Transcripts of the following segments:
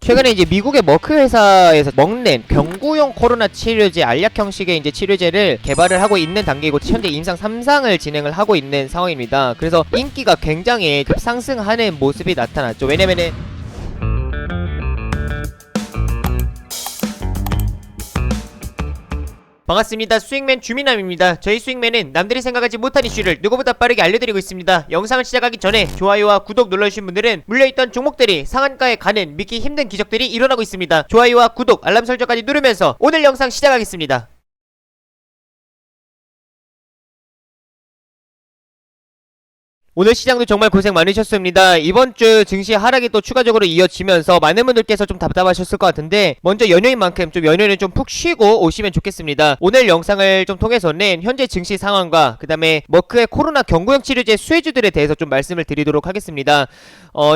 최근에 이제 미국의 머크 회사에서 먹는 경구용 코로나 치료제 알약 형식의 이제 치료제를 개발을 하고 있는 단계이고 현재 임상 3상을 진행을 하고 있는 상황입니다. 그래서 인기가 굉장히 급상승하는 모습이 나타났죠. 왜냐면은 반갑습니다. 수익맨 주민남입니다. 저희 수익맨은 남들이 생각하지 못한 이슈를 누구보다 빠르게 알려드리고 있습니다. 영상을 시작하기 전에 좋아요와 구독 눌러주신 분들은 물려있던 종목들이 상한가에 가는 믿기 힘든 기적들이 일어나고 있습니다. 좋아요와 구독, 알람 설정까지 누르면서 오늘 영상 시작하겠습니다. 오늘 시장도 정말 고생 많으셨습니다. 이번주 증시 하락이 또 추가적으로 이어지면서 많은 분들께서 좀 답답하셨을 것 같은데 먼저 연휴인 만큼 좀 연휴는 좀 푹 쉬고 오시면 좋겠습니다. 오늘 영상을 좀 통해서는 현재 증시 상황과 그 다음에 머크의 코로나 경구용 치료제 수혜주들에 대해서 좀 말씀을 드리도록 하겠습니다.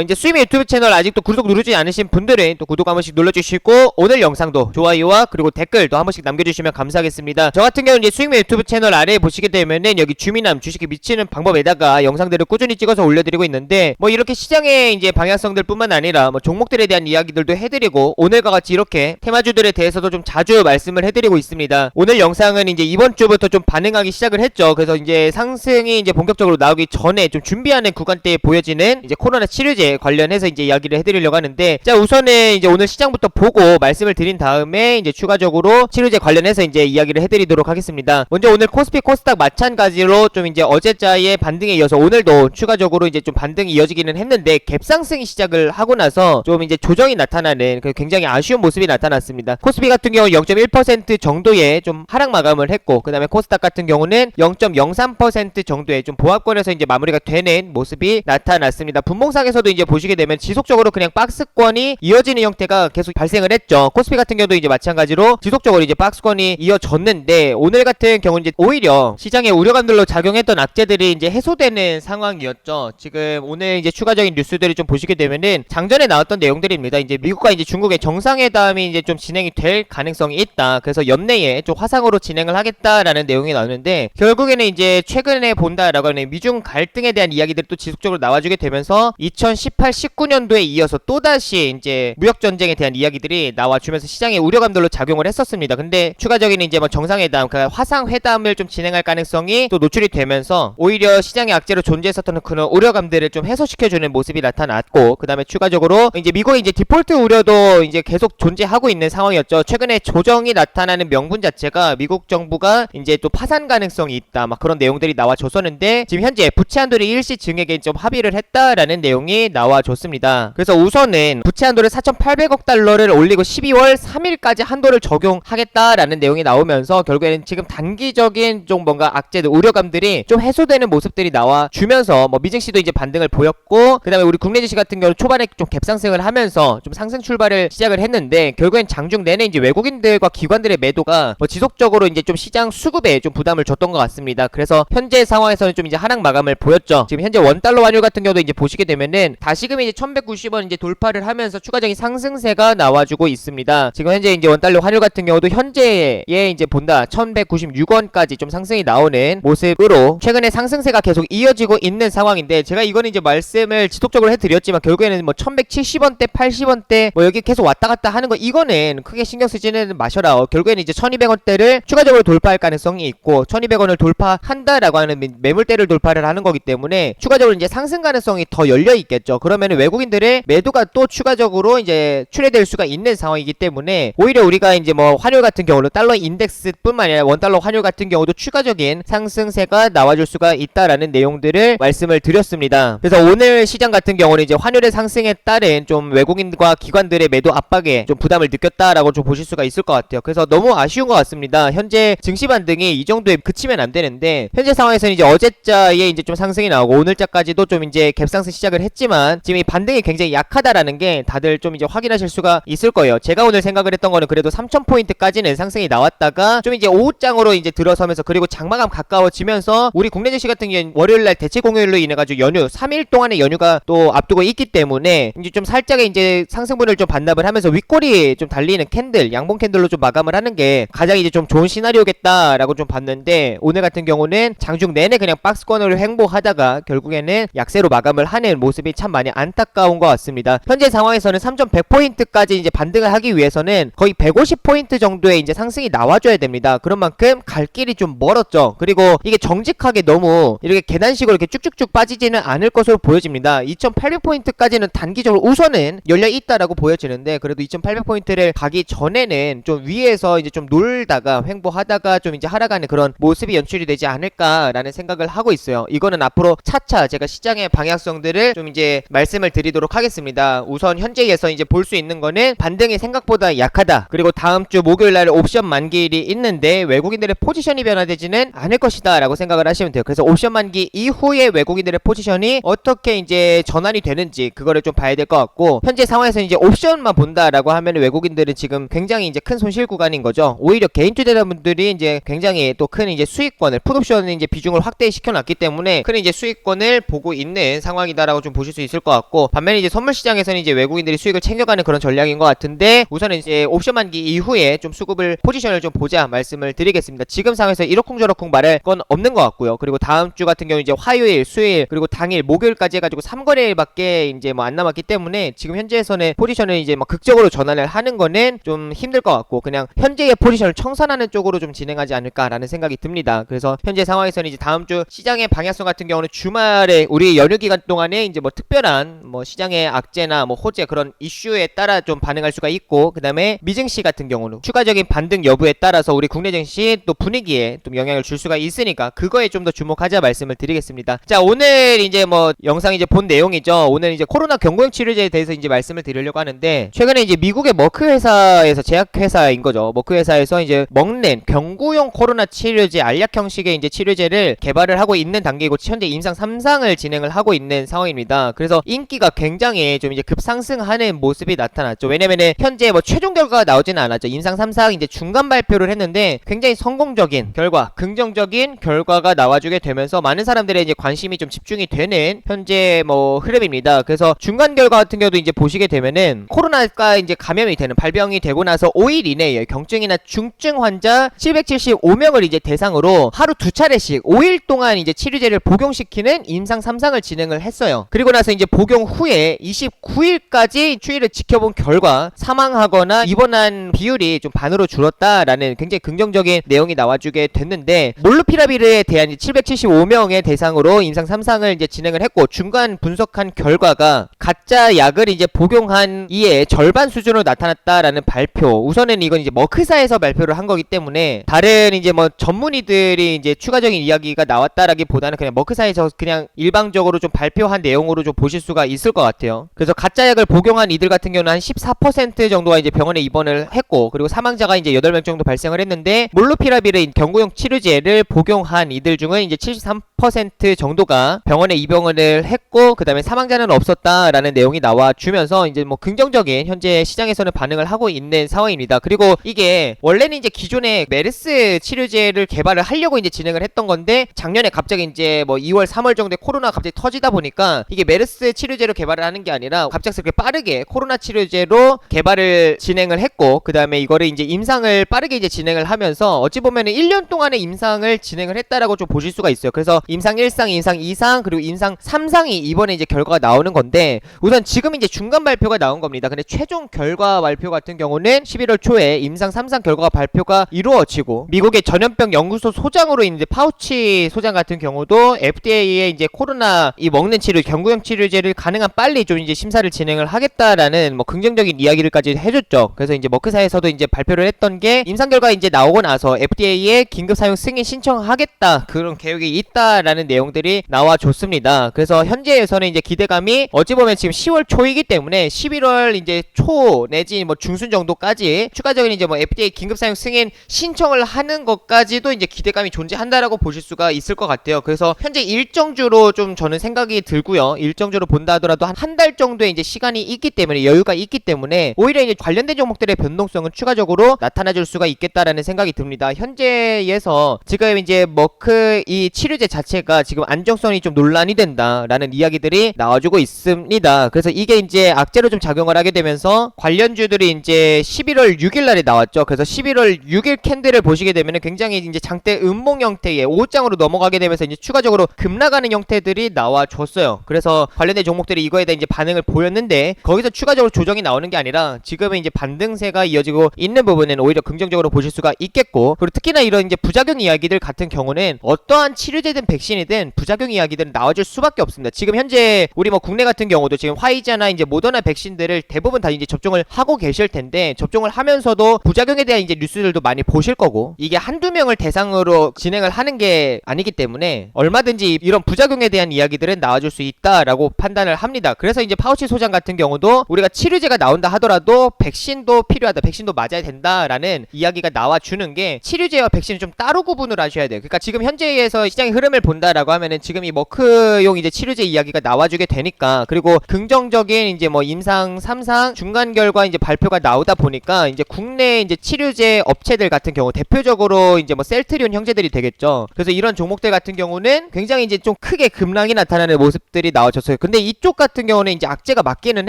이제 수익의 유튜브 채널 아직도 구독 누르지 않으신 분들은 또 구독 한 번씩 눌러주시고 오늘 영상도 좋아요와 그리고 댓글도 한 번씩 남겨주시면 감사하겠습니다. 저 같은 경우는 이제 수익의 유튜브 채널 아래에 보시게 되면은 여기 주민남 주식에 미치는 방법에다가 영상들을 꾸준히 찍어서 올려드리고 있는데 뭐 이렇게 시장의 이제 방향성들 뿐만 아니라 뭐 종목들에 대한 이야기들도 해드리고 오늘과 같이 이렇게 테마주들에 대해서도 좀 자주 말씀을 해드리고 있습니다. 오늘 영상은 이제 이번 주부터 좀 반응하기 시작을 했죠. 그래서 이제 상승이 이제 본격적으로 나오기 전에 좀 준비하는 구간대에 보여지는 이제 코로나 치료제 관련해서 이제 이야기를 해드리려고 하는데 자 우선은 이제 오늘 시장부터 보고 말씀을 드린 다음에 이제 추가적으로 치료제 관련해서 이제 이야기를 해드리도록 하겠습니다. 먼저 오늘 코스피 코스닥 마찬가지로 좀 이제 어제자의 반등에 이어서 오늘도 추가적으로 이제 좀 반등이 이어지기는 했는데 갭상승이 시작을 하고 나서 좀 이제 조정이 나타나는 굉장히 아쉬운 모습이 나타났습니다. 코스피 같은 경우 0.1% 정도의 좀 하락 마감을 했고 그 다음에 코스닥 같은 경우는 0.03% 정도의 좀 보합권에서 이제 마무리가 되는 모습이 나타났습니다. 분봉상에서도 이제 보시게 되면 지속적으로 그냥 박스권이 이어지는 형태가 계속 발생을 했죠. 코스피 같은 경우도 이제 마찬가지로 지속적으로 이제 박스권이 이어졌는데 오늘 같은 경우는 이제 오히려 시장의 우려감들로 작용했던 악재들이 이제 해소되는 상황이었죠. 지금 오늘 이제 추가적인 뉴스들을 좀 보시게 되면은 장전에 나왔던 내용들입니다. 이제 미국과 이제 중국의 정상회담이 이제 좀 진행이 될 가능성이 있다. 그래서 연내에 좀 화상으로 진행을 하겠다라는 내용이 나오는데 결국에는 이제 최근에 본다라고 하는 미중 갈등에 대한 이야기들이 또 지속적으로 나와주게 되면서 2018, 19년도에 이어서 또다시 이제 무역전쟁에 대한 이야기들이 나와주면서 시장의 우려감들로 작용을 했었습니다. 근데 추가적인 이제 뭐 정상회담, 그러니까 화상회담을 좀 진행할 가능성이 또 노출이 되면서 오히려 시장의 악재로 존재했었던 그런 우려감들을 좀 해소시켜주는 모습이 나타났고 그 다음에 추가적으로 이제 미국의 이제 디폴트 우려도 이제 계속 존재하고 있는 상황이었죠. 최근에 조정이 나타나는 명분 자체가 미국 정부가 이제 또 파산 가능성이 있다 막 그런 내용들이 나와줬었는데 지금 현재 부채 한도를 일시 증액에 좀 합의를 했다라는 내용이 나와줬습니다. 그래서 우선은 부채 한도를 4,800억 달러를 올리고 12월 3일까지 한도를 적용하겠다라는 내용이 나오면서 결국에는 지금 단기적인 좀 뭔가 악재들 우려감들이 좀 해소되는 모습들이 나와주면서 뭐 미증시도 이제 반등을 보였고 그 다음에 우리 국내 증시 같은 경우는 초반에 좀 갭상승을 하면서 좀 상승 출발을 시작을 했는데 결국엔 장중 내내 이제 외국인들과 기관들의 매도가 뭐 지속적으로 이제 좀 시장 수급에 좀 부담을 줬던 것 같습니다. 그래서 현재 상황에서는 좀 이제 하락 마감을 보였죠. 지금 현재 원달러 환율 같은 경우도 이제 보시게 되면은 다시금 이제 1190원 이제 돌파를 하면서 추가적인 상승세가 나와주고 있습니다. 지금 현재 이제 원달러 환율 같은 경우도 현재에 이제 본다 1196원까지 좀 상승이 나오는 모습으로 최근에 상승세가 계속 이어지고 있는 상황인데 제가 이거는 이제 말씀을 지속적으로 해드렸지만 결국에는 뭐 1170원대 80원대 뭐 여기 계속 왔다 갔다 하는 거 이거는 크게 신경 쓰지는 마셔라. 결국에는 이제 1200원대를 추가적으로 돌파할 가능성이 있고 1200원을 돌파한다라고 하는 매물대를 돌파를 하는 거기 때문에 추가적으로 이제 상승 가능성이 더 열려 있겠죠. 그러면은 외국인들의 매도가 또 추가적으로 이제 출회될 수가 있는 상황이기 때문에 오히려 우리가 이제 뭐 환율 같은 경우는 달러 인덱스뿐만 아니라 원달러 환율 같은 경우도 추가적인 상승세가 나와줄 수가 있다라는 내용들을 말씀을 드렸습니다. 그래서 오늘 시장 같은 경우는 이제 환율의 상승에 따른 좀 외국인과 기관들의 매도 압박에 좀 부담을 느꼈다라고 좀 보실 수가 있을 것 같아요. 그래서 너무 아쉬운 것 같습니다. 현재 증시 반등이 이 정도에 그치면 안 되는데 현재 상황에서는 이제 어제자에 이제 좀 상승이 나오고 오늘자까지도 좀 이제 갭상승 시작을 했지만 지금 이 반등이 굉장히 약하다라는 게 다들 좀 이제 확인하실 수가 있을 거예요. 제가 오늘 생각을 했던 거는 그래도 3000포인트까지는 상승이 나왔다가 좀 이제 오후장으로 이제 들어서면서 그리고 장마감 가까워지면서 우리 국내 증시 같은 경우는 월요일날 대체 공휴일로 인해 가지고 연휴 3일 동안의 연휴가 또 앞두고 있기 때문에 이제 좀 살짝의 이제 상승분을 좀 반납을 하면서 윗꼬리 좀 달리는 캔들, 양봉 캔들로 좀 마감을 하는 게 가장 이제 좀 좋은 시나리오겠다라고 좀 봤는데, 오늘 같은 경우는 장중 내내 그냥 박스권으로 횡보하다가 결국에는 약세로 마감을 하는 모습이 참 많이 안타까운 것 같습니다. 현재 상황에서는 3,100포인트까지 이제 반등을 하기 위해서는 거의 150포인트 정도의 이제 상승이 나와줘야 됩니다. 그런 만큼 갈 길이 좀 멀었죠. 그리고 이게 정직하게 너무 이렇게 계단식으로 이렇게 쭉쭉쭉 빠지지는 않을 것으로 보여집니다. 2,800포인트까지는 단기적으로 우선은 열려있다라고 보여지는데, 그래도 2,800포인트를 가기 전에는 좀 위에서 이제 좀 놀다가 횡보하다가 좀 이제 하락하는 그런 모습이 연출이 되지 않을까라는 생각을 하고 있어요. 이거는 앞으로 차차 제가 시장의 방향성들을 좀 이제 말씀을 드리도록 하겠습니다. 우선 현재에서 이제 볼 수 있는 거는 반등이 생각보다 약하다. 그리고 다음 주 목요일날 옵션 만기일이 있는데 외국인들의 포지션이 변화되지는 않을 것이다 라고 생각을 하시면 돼요. 그래서 옵션 만기 이후에 외국인들의 포지션이 어떻게 이제 전환이 되는지 그거를 좀 봐야 될 것 같고, 현재 상황에서 이제 옵션만 본다라고 하면 외국인들은 지금 굉장히 이제 큰 손실 구간인 거죠. 오히려 개인 투자자분들이 이제 굉장히 또 큰 이제 수익권을, 풋옵션의 이제 비중을 확대시켜 놨기 때문에 큰 이제 수익권을 보고 있는 상황이다라고 좀 보실 수 있을 것 같고, 반면에 이제 선물 시장에서는 이제 외국인들이 수익을 챙겨가는 그런 전략인 것 같은데, 우선은 이제 옵션 만기 이후에 좀 수급을 포지션을 좀 보자 말씀을 드리겠습니다. 지금 상황에서 이러쿵저러쿵 말할 건 없는 것 같고요. 그리고 다음 주 같은 경우 이제 화요일, 수요일, 그리고 당일 목요일까지 해가지고 3거래일밖에 이제 뭐 안 남았기 때문에 지금 현재에서는 포지션을 이제 막 극적으로 전환을 하는 거는 좀 힘들 것 같고, 그냥 현재의 포지션을 청산하는 쪽으로 좀 진행하지 않을까라는 생각이 듭니다. 그래서 현재 상황에서는 이제 다음 주 시장의 방향성 같은 경우는 주말에 우리 연휴 기간 동안에 이제 뭐 특별한 뭐 시장의 악재나 뭐 호재 그런 이슈에 따라 좀 반응할 수가 있고, 그 다음에 미증시 같은 경우는 추가적인 반등 여부에 따라서 우리 국내 증시 또 분위기에 좀 영향을 줄 수가 있으니까 그거에 좀 더 주목하자 말씀을 드리겠습니다. 자, 오늘 이제 뭐 영상 이제 본 내용이죠. 오늘 이제 코로나 경구용 치료제에 대해서 이제 말씀을 드리려고 하는데, 최근에 이제 미국의 머크 회사에서 제약 회사인 거죠. 머크 회사에서 이제 먹는 경구용 코로나 치료제 알약 형식의 이제 치료제를 개발을 하고 있는 단계이고 현재 임상 3상을 진행을 하고 있는 상황입니다. 그래서 인기가 굉장히 좀 이제 급상승하는 모습이 나타났죠. 왜냐면은 현재 뭐 최종 결과가 나오지는 않았죠. 임상 3상 이제 중간 발표를 했는데 굉장히 성공적인 결과, 긍정적인 결과가 나와주게 되면서 많은 사람들의 이제 관심이 좀 집중이 되는 현재 뭐 흐름입니다. 그래서 중간 결과 같은 경우도 이제 보시게 되면은 코로나가 이제 감염이 되는, 발병이 되고 나서 5일 이내에 경증이나 중증 환자 775명을 이제 대상으로 하루 2차례씩 5일 동안 이제 치료제를 복용시키는 임상 3상을 진행을 했어요. 그리고 나서 이제 복용 후에 29일까지 추이를 지켜본 결과 사망하거나 입원한 비율이 좀 반으로 줄었다라는 굉장히 긍정적인 내용이 나와주게 됐는데, 몰루피라비르에 대한 775명의 대상으로 임상 3상을 이제 진행을 했고, 중간 분석한 결과가 가짜 약을 이제 복용한 이에 절반 수준으로 나타났다라는 발표. 우선은 이건 이제 머크사에서 발표를 한 거기 때문에 다른 이제 뭐 전문의들이 이제 추가적인 이야기가 나왔다라기보다는 그냥 머크사에서 그냥 일방적으로 좀 발표한 내용으로 좀 보실 수가 있을 것 같아요. 그래서 가짜 약을 복용한 이들 같은 경우는 한 14% 정도가 이제 병원에 입원을 했고, 그리고 사망자가 이제 8명 정도 발생을 했는데, 몰루피라비르 경구용 치료제를 복용한 이들 중은 이제 73% 정도가 병원에 입원을 했고, 그 다음에 사망자는 없었다라는 내용이 나와주면서 이제 뭐 긍정적인 현재 시장에서는 반응을 하고 있는 상황입니다. 그리고 이게 원래는 이제 기존에 메르스 치료제를 개발을 하려고 이제 진행을 했던 건데, 작년에 갑자기 이제 뭐 2월 3월 정도에 코로나가 갑자기 터지다 보니까 이게 메르스 치료제로 개발을 하는 게 아니라 갑작스럽게 빠르게 코로나 치료제로 개발을 진행을 했고, 그 다음에 이거를 이제 임상을 빠르게 이제 진행을 하면서 어찌 보면은 1년 동안의 임상을 진행을 했다라고 좀 보실 수가 있어요. 그래서 임상 1상, 임상 2상, 그리고 임상 3상이 이번에 이제 결과가 나오는 건데, 우선 지금 이제 중간 발표가 나온 겁니다. 근데 최종 결과 발표 같은 경우는 11월 초에 임상 3상 결과 발표가 이루어지고, 미국의 전염병 연구소 소장으로 있는 파우치 소장 같은 경우도 FDA에 이제 코로나 이 먹는 치료, 경구용 치료제를 가능한 빨리 좀 이제 심사를 진행을 하겠다라는 뭐 긍정적인 이야기를까지 해줬죠. 그래서 이제 머크사에서도 이제 발표를 했던 게 임상 결과 이제 나오고 나서 FDA에 긴급 사용 승인 신청하겠다, 그런 계획이 있다라는 내용들이 나와줬습니다. 그래서 현재에서는 이제 기대감이 어찌 보면 지금 10월 초이기 때문에 11월 이제 초 내지 뭐 중순 정도까지 추가적인 이제 뭐 FDA 긴급 사용 승인 신청을 하는 것까지도 이제 기대감이 존재한다라고 보실 수가 있을 것 같아요. 그래서 현재 일정주로 좀 저는 생각이 들고요. 일정주로 본다 하더라도 한 달 정도의 이제 시간이 있기 때문에, 여유가 있기 때문에 오히려 이제 관련된 종목들의 변동성은 추가적으로 나타나줄 수가 있겠다라는 생각이 듭니다. 현재에서 지금 이제 머크 이 치료제 자체가 지금 안정성이 좀 논란이 된다라는 이야기들이 나와주고 있습니다. 그래서 이게 이제 악재로 좀 작용을 하게 되면서 관련주들이 이제 11월 6일 날에 나왔죠. 그래서 11월 6일 캔들을 보시게 되면은 굉장히 이제 장대 음봉 형태의 5장으로 넘어가게 되면서 이제 추가적으로 급락하는 형태들이 나와줬어요. 그래서 관련된 종목들이 이거에 대해 이제 반응을 보였는데 거기서 추가적으로 조정이 나오는 게 아니라 지금은 이제 반등세가 이어지고 있는 부분은 오히려 긍정적으로 보실 수가 있겠고, 그리고 특히나 이런 이제 부작용 이야기들 같은 경우는 어떠한 치료제든 백신이든 부작용 이야기들은 나와줄 수밖에 없습니다. 지금 현재 우리 뭐 국내 같은 경우도 지금 화이자나 이제 모더나 백신들을 대부분 다 이제 접종을 하고 계실 텐데, 접종을 하면서도 부작용에 대한 이제 뉴스들도 많이 보실 거고, 이게 한두 명을 대상으로 진행을 하는 게 아니기 때문에 얼마든지 이런 부작용에 대한 이야기들은 나와줄 수 있다라고 판단을 합니다. 그래서 이제 파우치 소장 같은 경우도 우리가 치료제가 나온다 하더라도 백신도 필요하다, 백신도 맞아야 된다라는 이야기가 나와주는 게 치료제와 백신을 좀 따로 구분을 하셔야 돼요. 그러니까 지금 현재에서 시장의 흐름을 본다라고 하면은 지금 이 머크용 이제 치료제 이야기가 나와주게 되니까, 그리고 긍정적인 이제 뭐 임상 3상 중간 결과 이제 발표가 나오다 보니까 이제 국내 이제 치료제 업체들 같은 경우 대표적으로 이제 뭐 셀트리온 형제들이 되겠죠. 그래서 이런 종목들 같은 경우는 굉장히 이제 좀 크게 급락이 나타나는 모습들이 나와줬어요. 근데 이쪽 같은 경우는 이제 악재가 맞기는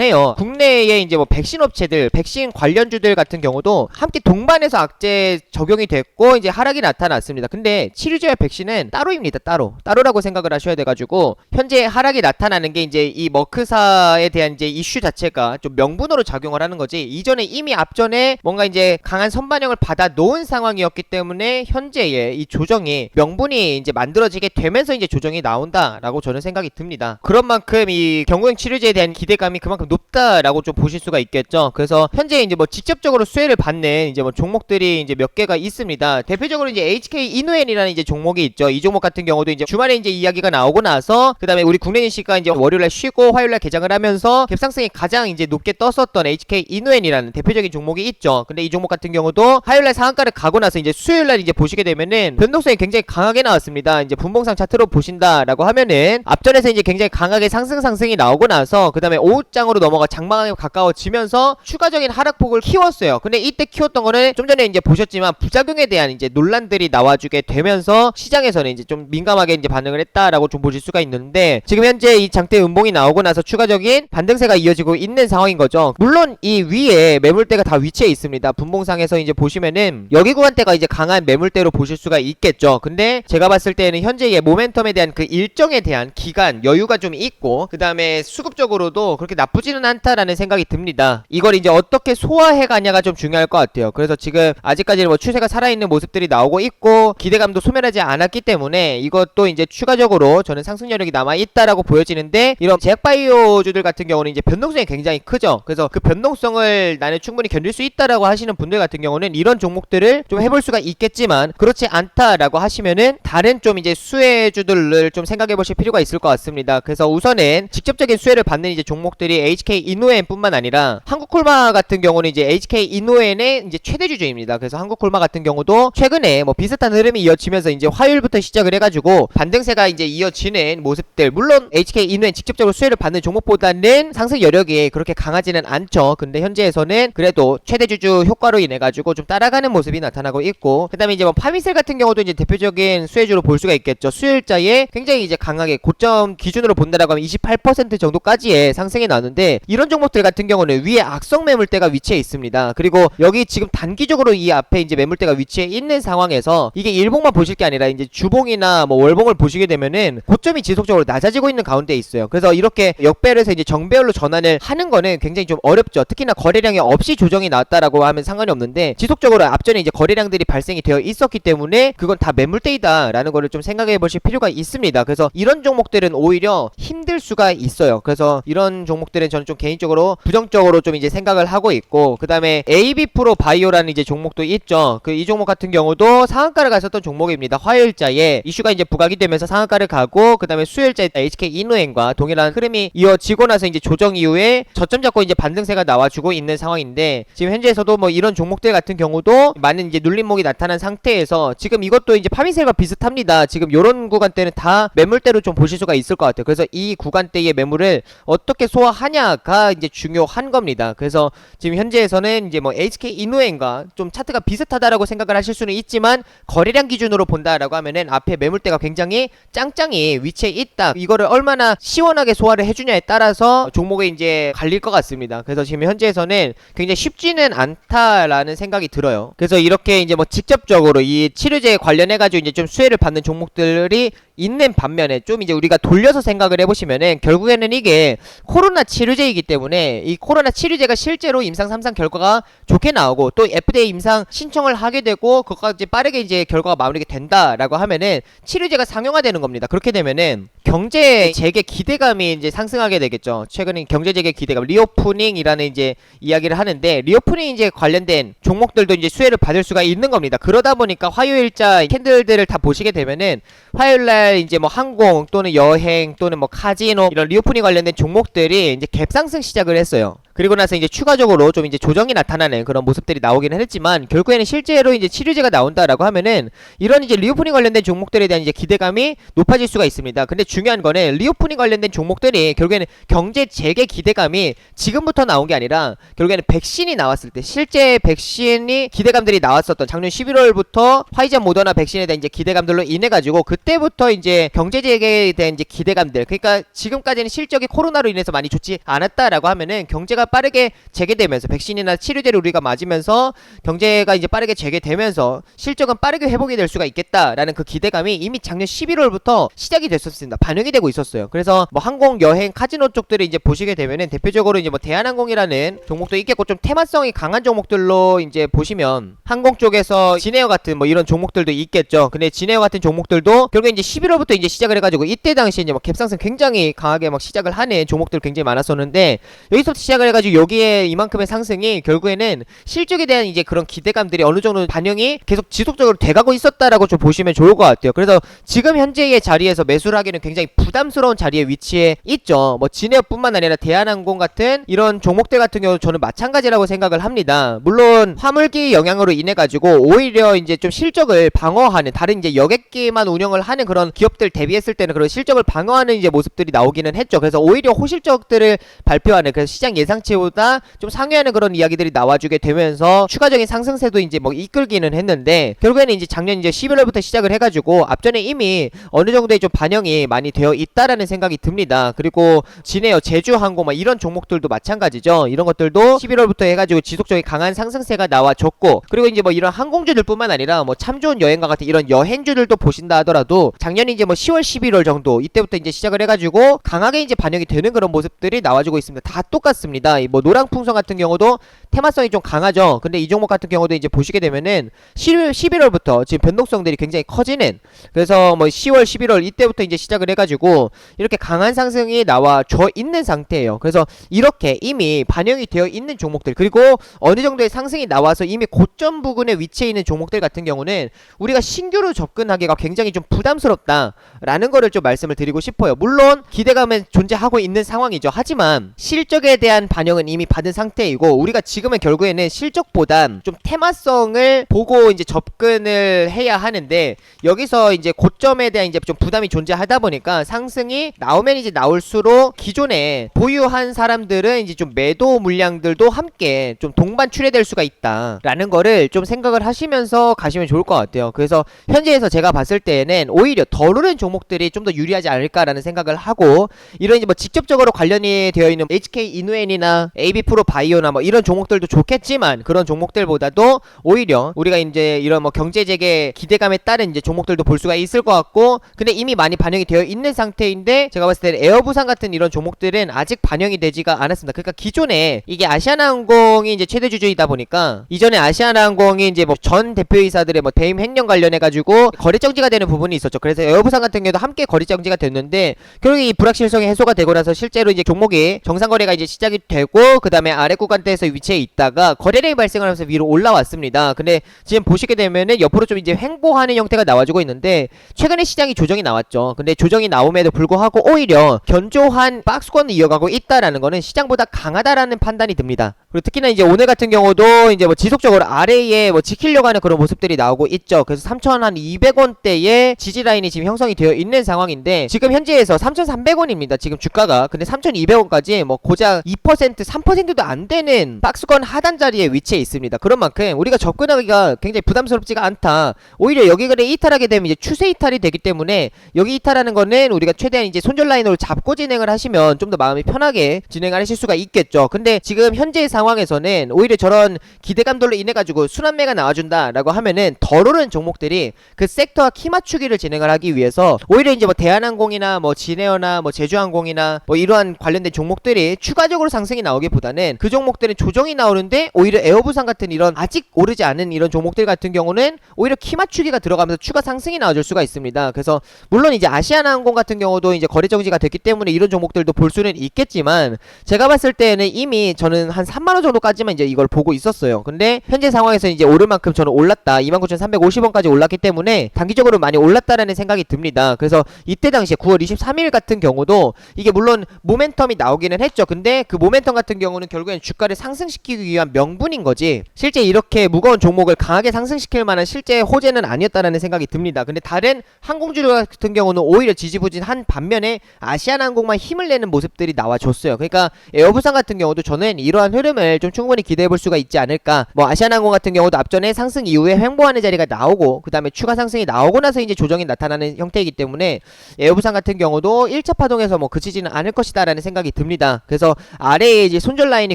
해요. 국내에 이제 뭐 백신 업체들, 백신 관련주들 같은 경우도 함께 동반해서 악재 적용이 됐고 이제 하락이 나타났습니다. 근데 치료제와 백신은 따로입니다. 따로라고 생각을 하셔야 돼가지고 현재 하락이 나타나는 게 이제 이 머크사에 대한 이제 이슈 자체가 좀 명분으로 작용을 하는 거지, 이전에 이미 앞전에 뭔가 이제 강한 선반영을 받아 놓은 상황이었기 때문에 현재의 이 조정이 명분이 이제 만들어지게 되면서 이제 조정이 나온다라고 저는 생각이 듭니다. 그런 만큼 이 경구용 치료제에 대한 기대감이 그만큼 높다라고 좀 보실 수가 있겠죠. 그래서 현재 이제 뭐 직접적으로 수혜를 받는 이제 뭐 종목들이 이제 몇 개가 있습니다. 대표적으로 이제 HK 이노엔이라는 이제 종목이 있죠. 이 종목 같은 경우도 이제 주말에 이제 이야기가 나오고 나서 그다음에 우리 국내 증시가 이제 월요일날 쉬고 화요일날 개장을 하면서 갭상승이 가장 이제 높게 떴었던 HK 이노엔이라는 대표적인 종목이 있죠. 근데 이 종목 같은 경우도 화요일날 상한가를 가고 나서 이제 수요일날 이제 보시게 되면은 변동성이 굉장히 강하게 나왔습니다. 이제 분봉상 차트로 보신다라고 하면은 앞전에서 이제 굉장히 강하게 상승이 나오고 나서 그다음에 오후장으로 넘어가 장마감에 가까워지면서 추가적인 하락폭을 키웠어요. 근데 이때 키웠던 거는 좀 전에 이제 보셨지만 부작용에 대한 이제 논란들이 나와주게 되면서 시장에서는 이제 좀 민감하게 이제 반응을 했다라고 좀 보실 수가 있는데, 지금 현재 이 장대 음봉이 나오고 나서 추가적인 반등세가 이어지고 있는 상황인 거죠. 물론 이 위에 매물대가 다 위치해 있습니다. 분봉상에서 이제 보시면은 여기 구간대가 이제 강한 매물대로 보실 수가 있겠죠. 근데 제가 봤을 때는 현재의 모멘텀에 대한 그 일정에 대한 기간 여유가 좀 있고 그다음에 수급적으로도 그렇게 나쁘지는 않다라는 생각이 듭니다. 이걸 이제 어떻게 소화해 가냐가 좀 중요할 것 같아요. 그래서 지금 아직까지는 뭐 추세가 살아있는 모습들이 나오고 있고 기대감도 소멸하지 않았기 때문에 이것도 이제 추가적으로 저는 상승 여력이 남아있다라고 보여지는데, 이런 제약바이오주들 같은 경우는 이제 변동성이 굉장히 크죠. 그래서 그 변동성을 나는 충분히 견딜 수 있다라고 하시는 분들 같은 경우는 이런 종목들을 좀 해볼 수가 있겠지만, 그렇지 않다라고 하시면은 다른 좀 이제 수혜주들을 좀 생각해 보실 필요가 있을 것 같습니다. 그래서 우선은 직접적인 수혜를 받는 이제 종목들이 HK 이노엔 뿐만 아니라 한국콜마 같은 경우는 이제 HK 이노엔의 이제 최대 주주입니다. 그래서 한국콜마 같은 경우도 최근에 뭐 비슷한 흐름이 이어지면서 이제 화요일부터 시작을 해가지고 반등세가 이제 이어지는 모습들, 물론 HK 이노엔 직접적으로 수혜를 받는 종목보다는 상승 여력이 그렇게 강하지는 않죠. 근데 현재에서는 그래도 최대 주주 효과로 인해 가지고 좀 따라가는 모습이 나타나고 있고, 그 다음에 이제 뭐 파미셀 같은 경우도 이제 대표적인 수혜주로 볼 수가 있겠죠. 수요일자에 굉장히 이제 강하게 고점 기준으로 본다라고 하면 28% 정도까지의 상승이 나왔는데, 이런 종목들 같은 경우는 위에 악성 매물대가 위치해 있습니다. 그리고 여기 지금 단기적으로 이 앞에 이제 매물대가 위치해 있는 상황에서 이게 일봉만 보실 게 아니라 이제 주봉이나 뭐 월봉을 보시게 되면은 고점이 지속적으로 낮아지고 있는 가운데 있어요. 그래서 이렇게 역배를 해서 이제 정배열로 전환을 하는 거는 굉장히 좀 어렵죠. 특히나 거래량이 없이 조정이 나왔다라고 하면 상관이 없는데, 지속적으로 앞전에 이제 거래량들이 발생이 되어 있었기 때문에 그건 다 매물대이다라는 거를 좀 생각해 보실 필요가 있습니다. 그래서 이런 종목들은 오히려 힘들 수가 있어요. 그래서 이런 종목들은 저는 좀 개인적으로 부정적으로 좀 이제 생각을 하고 있고, 그 다음에 AB 프로 바이오라는 이제 종목도 있죠. 그 이 종목 같은 경우도 상한가를 갔었던 종목입니다. 화요일자에 이슈가 이제 부각이 되면서 상한가를 가고, 그 다음에 수요일자에 HK 이노엔과 동일한 흐름이 이어지고 나서 이제 조정 이후에 저점 잡고 이제 반등세가 나와주고 있는 상황인데, 지금 현재에서도 뭐 이런 종목들 같은 경우도 많은 이제 눌림목이 나타난 상태에서 지금 이것도 이제 파미셀과 비슷합니다. 지금 요런 구간대는 다 매물대로 좀 보실 수가 있을 것 같아요. 그래서 이 구간대의 매물을 어떻게 소화하냐가 이제 중요한 겁니다. 그래서 지금 현재에서는 이제 뭐 HK 이노엔과 좀 차트가 비슷하다라고 생각을 하실 수는 있지만, 거래량 기준으로 본다라고 하면은 앞에 매물대가 굉장히 짱짱이 위치에 있다, 이거를 얼마나 시원하게 소화를 해주냐에 따라서 종목에 이제 갈릴 것 같습니다. 그래서 지금 현재에서는 굉장히 쉽지는 않다라는 생각이 들어요. 그래서 이렇게 이제 뭐 직접적으로 이 치료제 관련해가지고 이제 좀 수혜를 받는 종목들이 있는 반면에 좀 이제 우리가 돌려서 생각을 해보시면은 결국에는 이게 코로나 치료제이기 때문에 이 코로나 치료제가 실제로 임상 3상 결과가 좋게 나오고 또 FDA 임상 신청을 하게 되고 그것까지 빠르게 이제 결과가 마무리가 된다라고 하면은 치료제가 상용화되는 겁니다. 그렇게 되면은 경제 재개 기대감이 이제 상승하게 되겠죠. 최근에 경제 재개 기대감, 리오프닝이라는 이제 이야기를 하는데, 리오프닝 이제 관련된 종목들도 이제 수혜를 받을 수가 있는 겁니다. 그러다 보니까 화요일자 캔들들을 다 보시게 되면은 화요일날 이제 뭐 항공 또는 여행 또는 뭐 카지노 이런 리오프닝 관련된 종목들이 이제 갭상승 시작을 했어요. 그리고 나서 이제 추가적으로 좀 이제 조정이 나타나는 그런 모습들이 나오기는 했지만, 결국에는 실제로 이제 치료제가 나온다라고 하면은 이런 이제 리오프닝 관련된 종목들에 대한 이제 기대감이 높아질 수가 있습니다. 근데 중요한 거는 리오프닝 관련된 종목들이 결국에는 경제 재개 기대감이 지금부터 나온 게 아니라 결국에는 백신이 나왔을 때, 실제 백신이 기대감들이 나왔었던 작년 11월부터 화이자 모더나 백신에 대한 이제 기대감들로 인해 가지고 그때부터 이제 경제 재개에 대한 이제 기대감들, 그러니까 지금까지는 실적이 코로나로 인해서 많이 좋지 않았다라고 하면은 경제가 빠르게 재개되면서 백신이나 치료제를 우리가 맞으면서 경제가 이제 빠르게 재개되면서 실적은 빠르게 회복이 될 수가 있겠다라는 그 기대감이 이미 작년 11월부터 시작이 됐었습니다. 반영이 되고 있었어요. 그래서 뭐 항공, 여행, 카지노 쪽들을 이제 보시게 되면은 대표적으로 이제 뭐 대한항공이라는 종목도 있겠고 좀 테마성이 강한 종목들로 이제 보시면 항공 쪽에서 진에어 같은 뭐 이런 종목들도 있겠죠. 근데 진에어 같은 종목들도 결국에 이제 11월부터 이제 시작을 해가지고 이때 당시 이제 뭐 갭상승 굉장히 강하게 막 시작을 하는 종목들 굉장히 많았었는데, 여기서부터 시작을 해가지고 여기에 이만큼의 상승이 결국에는 실적에 대한 이제 그런 기대감들이 어느 정도 반영이 계속 지속적으로 돼가고 있었다라고 좀 보시면 좋을 것 같아요. 그래서 지금 현재의 자리에서 매수를 하기는 굉장히 부담스러운 자리에 위치해 있죠. 뭐 진에어뿐만 아니라 대한항공 같은 이런 종목들 같은 경우 저는 마찬가지라고 생각을 합니다. 물론 화물기 영향으로 인해 가지고 오히려 이제 좀 실적을 방어하는, 다른 이제 여객기만 운영을 하는 그런 기업들 대비했을 때는 그런 실적을 방어하는 이제 모습들이 나오기는 했죠. 그래서 오히려 호실적들을 발표하는, 그래서 시장 예상치보다 좀 상회하는 그런 이야기들이 나와주게 되면서 추가적인 상승세도 이제 뭐 이끌기는 했는데, 결국에는 이제 작년 이제 11월부터 시작을 해가지고 앞전에 이미 어느 정도의 좀 반영이 많이 되어 있다라는 생각이 듭니다. 그리고 진에어, 제주항공 막 이런 종목들도 마찬가지죠. 이런 것들도 11월부터 해가지고 지속적인 강한 상승세가 나와줬고, 그리고 이제 뭐 이런 항공주들뿐만 아니라 뭐 참 좋은 여행과 같은 이런 여행주들도 보신다 하더라도 작년 이제 뭐 10월, 11월 정도 이때부터 이제 시작을 해가지고 강하게 이제 반영이 되는 그런 모습들이 나와주고 있습니다. 다 똑같습니다. 뭐 노랑풍선 같은 경우도 테마성이 좀 강하죠. 근데 이 종목 같은 경우도 이제 보시게 되면은 11월부터 지금 변동성들이 굉장히 커지는, 그래서 뭐 10월, 11월 이때부터 이제 시작을 해가지고 이렇게 강한 상승이 나와져 있는 상태예요. 그래서 이렇게 이미 반영이 되어 있는 종목들, 그리고 어느 정도의 상승이 나와서 이미 고점 부근에 위치해 있는 종목들 같은 경우는 우리가 신규로 접근하기가 굉장히 좀 부담스럽다라는 거를 좀 말씀을 드리고 싶어요. 물론 기대감은 존재하고 있는 상황이죠. 하지만 실적에 대한 반영은 이미 받은 상태이고, 우리가 지금은 결국에는 실적보단 좀 테마성을 보고 이제 접근을 해야 하는데, 여기서 이제 고점에 대한 이제 좀 부담이 존재하다 보니까 상승이 나오면 이제 나올수록 기존에 보유한 사람들은 이제 좀 매도 물량들도 함께 좀 동반 출회될 수가 있다라는 거를 좀 생각을 하시면서 가시면 좋을 것 같아요. 그래서 현재에서 제가 봤을 때에는 오히려 덜 오른 종목들이 좀 더 유리하지 않을까라는 생각을 하고, 이런 이제 뭐 직접적으로 관련이 되어 있는 HK 이누엔이나 AB 프로 바이오나 뭐 이런 종목들도 좋겠지만, 그런 종목들보다도 오히려 우리가 이제 이런 뭐 경제 재개 기대감에 따른 이제 종목들도 볼 수가 있을 것 같고, 근데 이미 많이 반영이 되어 있는 상태인데 제가 봤을 때는 에어부산 같은 이런 종목들은 아직 반영이 되지가 않았습니다. 그러니까 기존에 이게 아시아나항공이 이제 최대 주주이다 보니까 이전에 아시아나항공이 이제 뭐 전 대표이사들의 뭐 대임 횡령 관련해 가지고 거래 정지가 되는 부분이 있었죠. 그래서 에어부산 같은 경우도 함께 거래 정지가 됐는데, 결국 이 불확실성이 해소가 되고 나서 실제로 이제 종목이 정상 거래가 이제 시작이 되고, 그 다음에 아래 구간대에서 위치해 있다가 거래량이 발생을 하면서 위로 올라왔습니다. 근데 지금 보시게 되면은 옆으로 좀 이제 횡보하는 형태가 나와주고 있는데, 최근에 시장이 조정이 나왔죠. 근데 조정이 나옴에도 불구하고 오히려 견조한 박스권을 이어가고 있다라는 거는 시장보다 강하다라는 판단이 듭니다. 그리고 특히나 이제 오늘 같은 경우도 이제 뭐 지속적으로 아래에 뭐 지키려고 하는 그런 모습들이 나오고 있죠. 그래서 3,200원대의 지지라인이 지금 형성이 되어 있는 상황인데, 지금 현재에서 3,300원입니다. 지금 주가가. 근데 3,200원까지 뭐 고작 2%, 3%도 안 되는 박스권 상위권 하단 자리에 위치해 있습니다. 그런 만큼 우리가 접근하기가 굉장히 부담스럽지가 않다. 오히려 여기를 이탈하게 되면 이제 추세 이탈이 되기 때문에 여기 이탈하는 거는 우리가 최대한 이제 손절 라인으로 잡고 진행을 하시면 좀 더 마음이 편하게 진행을 하실 수가 있겠죠. 근데 지금 현재 상황에서는 오히려 저런 기대감들로 인해 가지고 순환매가 나와준다라고 하면은 덜 오른 종목들이 그 섹터와 키 맞추기를 진행을 하기 위해서 오히려 이제 뭐 대한항공이나 뭐 진에어나 뭐 제주항공이나 뭐 이러한 관련된 종목들이 추가적으로 상승이 나오기보다는 그 종목들은 조정이 나오는데 오히려 에어부산 같은 이런 아직 오르지 않은 이런 종목들 같은 경우는 오히려 키 맞추기가 들어가면서 추가 상승이 나와줄 수가 있습니다. 그래서 물론 이제 아시아나항공 같은 경우도 이제 거래 정지가 됐기 때문에 이런 종목들도 볼 수는 있겠지만 제가 봤을 때는 이미 저는 한 3만원 정도까지만 이제 이걸 보고 있었어요. 근데 현재 상황에서 이제 오를 만큼 저는 올랐다, 29,350원까지 올랐기 때문에 단기적으로 많이 올랐다라는 생각이 듭니다. 그래서 이때 당시에 9월 23일 같은 경우도 이게 물론 모멘텀이 나오기는 했죠. 근데 그 모멘텀 같은 경우는 결국엔 주가를 상승시키기 위한 명분인 거지 실제 이렇게 무거운 종목을 강하게 상승시킬 만한 실제 호재는 아니었다라는 생각이 듭니다. 근데 다른 항공주류 같은 경우는 오히려 지지부진한 반면에 아시아나항공만 힘을 내는 모습들이 나와줬어요. 그러니까 에어부산 같은 경우도 저는 이러한 흐름을 좀 충분히 기대해볼 수가 있지 않을까. 뭐 아시아나항공 같은 경우도 앞전에 상승 이후에 횡보하는 자리가 나오고 그 다음에 추가 상승이 나오고 나서 이제 조정이 나타나는 형태이기 때문에 에어부산 같은 경우도 1차 파동에서 뭐 그치지는 않을 것이다 라는 생각이 듭니다. 그래서 아래에 이제 손절 라인이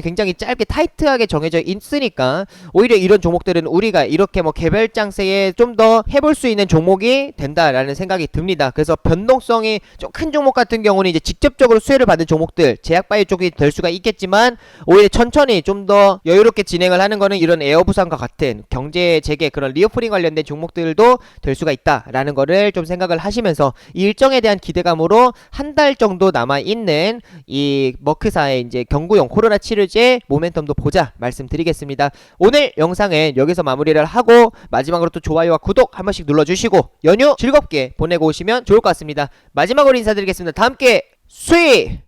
굉장히 짧게 타이트하게 정해져 있으니까 오히려 이런 종목들은 우리가 이렇게 뭐 개별 장세에 좀 더 해볼 수 있는 종목이 된다라는 생각이 듭니다. 그래서 변동성이 좀 큰 종목 같은 경우는 이제 직접적으로 수혜를 받는 종목들 제약바이오 쪽이 될 수가 있겠지만 오히려 천천히 좀 더 여유롭게 진행을 하는 거는 이런 에어부산과 같은 경제 재개 그런 리오프닝 관련된 종목들도 될 수가 있다라는 거를 좀 생각을 하시면서 이 일정에 대한 기대감으로 한 달 정도 남아있는 이 머크사의 이제 경구용 코로나 치료제 모멘텀도 보자 말씀드리겠습니다. 오늘 영상은 여기서 마무리를 하고 마지막으로 또 좋아요와 구독 한 번씩 눌러주시고 연휴 즐겁게 보내고 오시면 좋을 것 같습니다. 마지막으로 인사드리겠습니다. 다 함께 수익!